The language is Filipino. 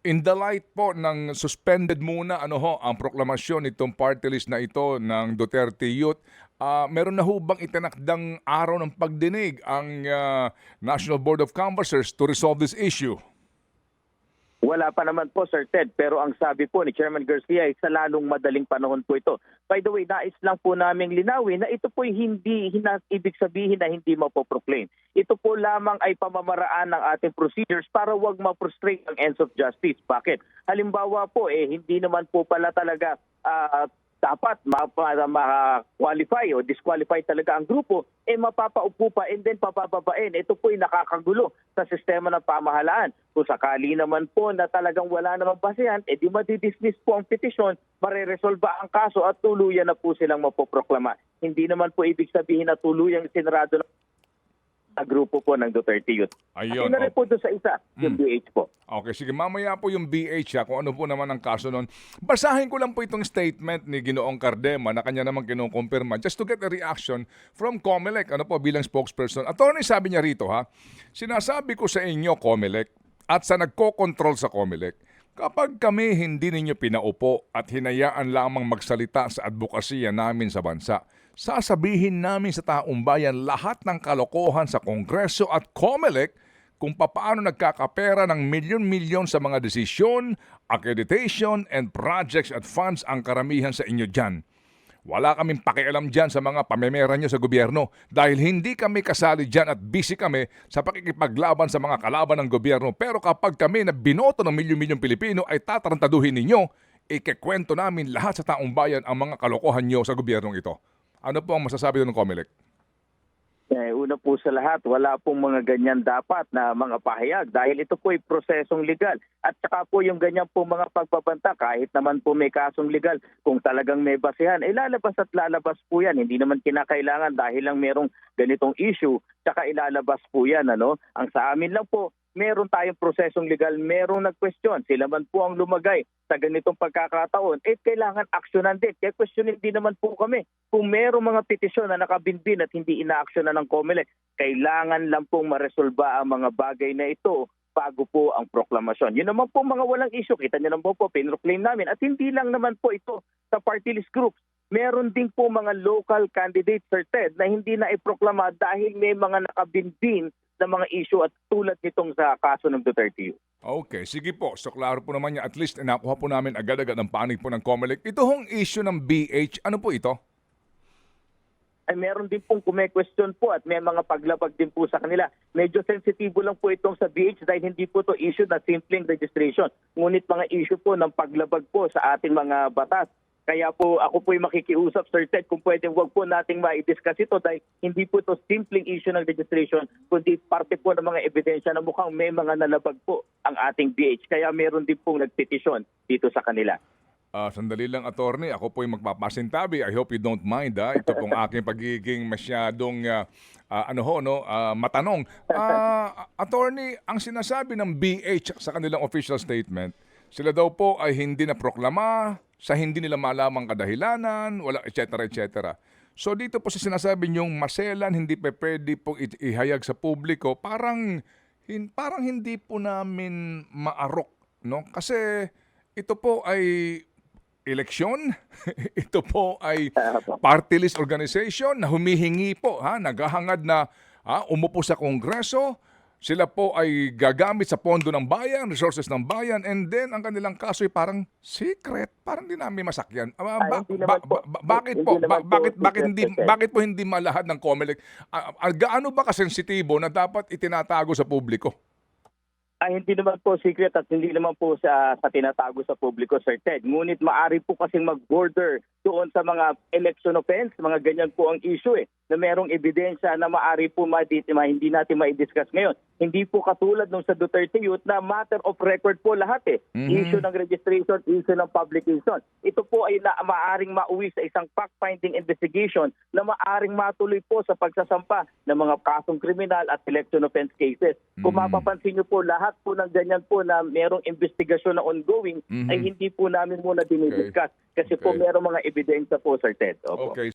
In the light po ng suspended muna ang proklamasyon nitong party list na ito ng Duterte Youth, meron na ho bang itinakdang araw ng pagdinig ang National Board of Canvassers to resolve this issue? Wala pa naman po, Sir Ted. Pero ang sabi po ni Chairman Garcia ay sa lalong madaling panahon po ito. By the way, nais lang po naming linawin na ito po hindi ibig sabihin na hindi mapoproclaim. Ito po lamang ay pamamaraan ng ating procedures para wag ma-frustrate ang ends of justice. Bakit? Halimbawa po, hindi naman po pala talaga dapat ma-qualify o disqualify talaga ang grupo, mapapaupo pa and then papababain. Ito po ay nakakagulo sa sistema ng pamahalaan. Kung sakali naman po na talagang wala namang basehan, di madidismiss po ang petisyon, mareresolba ang kaso at tuluyan na po silang mapoproklama. Hindi naman po ibig sabihin na tuluyang sinarado na grupo po ng Duterte Youth. Ayun. At po doon sa isa, yung BH po. Okay, sige. Mamaya po yung BH kung ano po naman ang kaso nun. Basahin ko lang po itong statement ni Ginoong Cardema na kanya naman kinukumpirma just to get a reaction from COMELEC, bilang spokesperson. Attorney, sabi niya rito sinasabi ko sa inyo, COMELEC, at sa nagko-control sa COMELEC, kapag kami hindi ninyo pinaupo at hinayaan lamang magsalita sa advokasya namin sa bansa, sasabihin namin sa taong bayan lahat ng kalokohan sa Kongreso at COMELEC kung papaano nagkakapera ng milyon-milyon sa mga desisyon, accreditation, and projects at funds ang karamihan sa inyo dyan. Wala kaming pakialam dyan sa mga pamemera nyo sa gobyerno dahil hindi kami kasali dyan at busy kami sa pakikipaglaban sa mga kalaban ng gobyerno. Pero kapag kami na binoto ng milyon-milyong Pilipino ay tatarantaduhin ninyo, ikikwento namin lahat sa taong bayan ang mga kalokohan nyo sa gobyernong ito. Ano po ang masasabi ng COMELEC? Una po sa lahat, wala pong mga ganyan dapat na mga pahayag dahil ito po ay prosesong legal. At saka po yung ganyan po mga pagbabanta, kahit naman po may kasong legal, kung talagang may basehan, lalabas at lalabas po yan. Hindi naman kinakailangan dahil lang merong ganitong issue, saka ilalabas po yan. Ang sa amin lang po, meron tayong prosesong legal, merong nag-question. Sila man po ang lumagay sa ganitong pagkakataon, kailangan aksyonan din. Kaya questionin din naman po kami. Kung merong mga petisyon na nakabinbin at hindi inaaksyonan ng COMELEC, kailangan lang pong maresolba ang mga bagay na ito bago po ang proklamasyon. Yun naman po mga walang issue. Kita niyo naman po, pinroclaim namin. At hindi lang naman po ito sa party list groups. Meron din po mga local candidates, Sir Ted, na hindi na iproklama dahil may mga nakabinbin na mga issue at tulad nitong sa kaso ng Duterte Youth. Okay, sige po. So klaro po naman niya. At least nakuha po namin agad-agad ang panig po ng COMELEC. Ito hong issue ng BH, ano po ito? Ay meron din pong kume-question po at may mga paglabag din po sa kanila. Medyo sensitibo lang po itong sa BH dahil hindi po ito issue na simpleng registration. Ngunit mga issue po ng paglabag po sa ating mga batas. Kaya po ako po'y makikiusap, Sir Ted, kung pwede wag po nating ma-discuss ito dahil hindi po ito simpleng issue ng registration, kundi parte po ng mga ebidensya na mukhang may mga nalabag po ang ating BH. Kaya meron din pong nagpetisyon dito sa kanila. Sandali lang, attorney. Ako po'y magpapasintabi. I hope you don't mind. Ito pong aking pagiging masyadong matanong. Attorney, ang sinasabi ng BH sa kanilang official statement, sila daw po ay hindi na proklama, sa hindi nila malamang kadahilanan, wala, etc. So dito po sa sinasabi niyong maselan, hindi pa pwede po ihayag sa publiko, parang hindi po namin maarok. No? Kasi ito po ay eleksyon, ito po ay party list organization na humihingi po, naghahangad na umupo sa Kongreso. Sila po ay gagamit sa pondo ng bayan, resources ng bayan, and then ang kanilang kaso ay parang secret, parang hindi namin masakyan. Bakit po hindi malahad ng COMELEC? Gaano ba kasensitibo na dapat itinatago sa publiko? Ay hindi naman po secret at hindi naman po sa tinatago sa publiko, Sir Ted. Ngunit maaari po kasing mag-border doon sa mga election offense, mga ganyan po ang issue na merong ebidensya na maaari po hindi natin ma-discuss ngayon. Hindi po katulad nung sa Duterte Youth na matter of record po lahat Issue ng registration, issue ng publication. Ito po ay maaring mauwi sa isang fact-finding investigation na maaring matuloy po sa pagsasampa ng mga kasong kriminal at election offense cases. Kung mapapansin niyo po, lahat po ng ganyan po na merong investigasyon na ongoing ay hindi po namin muna dinidiscuss kasi po merong mga ebidensya po, Sir Ted. Opo. Okay.